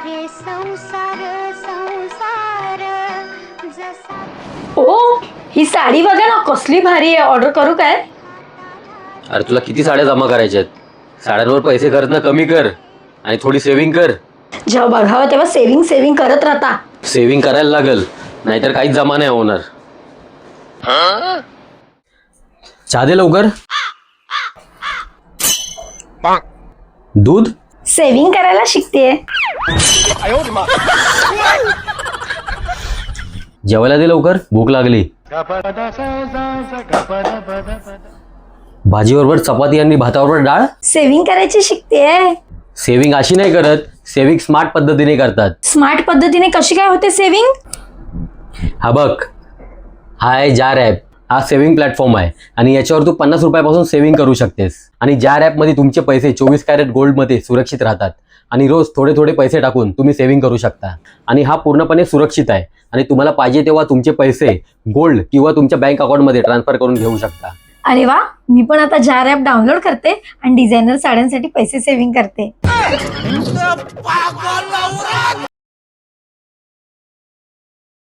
हे संसार संसार जसा ओ ही साडी बघा ना कसली भारी आहे. ऑर्डर करू काय? अरे तुला किती साड्या जमा करायच्या आहेत? साड्यांवर पैसे खर्च कमी कर आणि थोडी सेव्हिंग कर. जेव्हा बघावं तेव्हा सेव्हिंग करत राहता. सेव्हिंग करायला लागल, नाहीतर काहीच जमा नाही होणार. चहा दे लवकर. दूध सेव्हिंग करायला शिकतेय. जेवायला दे लवकर, भूक लागली. भाजीबरोबर चपाती आणि भाताबरोबर डाळ. सेव्हिंग करायची शिकतेय. सेव्हिंग अशी नाही करत, सेव्हिंग स्मार्ट पद्धतीने करतात. स्मार्ट पद्धतीने कशी काय होते सेव्हिंग? हा बघ, हा आहे जार ॲप. हा सेव्हिंग प्लॅटफॉर्म आहे आणि याच्यावर तू 50 रुपयापासून सेव्हिंग करू शकतेस. आणि जार ॲपमध्ये तुमचे पैसे 24 कॅरेट गोल्डमध्ये सुरक्षित राहतात आणि रोज थोडे थोडे पैसे टाकून तुम्ही सेव्हिंग करू शकता. आणि हा पूर्णपणे सुरक्षित आहे आणि तुम्हाला पाहिजे तेव्हा तुमचे पैसे गोल्ड किंवा तुमच्या बँक अकाउंटमध्ये ट्रान्सफर करून घेऊ शकता. अरे वा, मी पण आता जार ॲप डाउनलोड करते आणि डिझायनर साड्यांसाठी पैसे सेव्हिंग करते.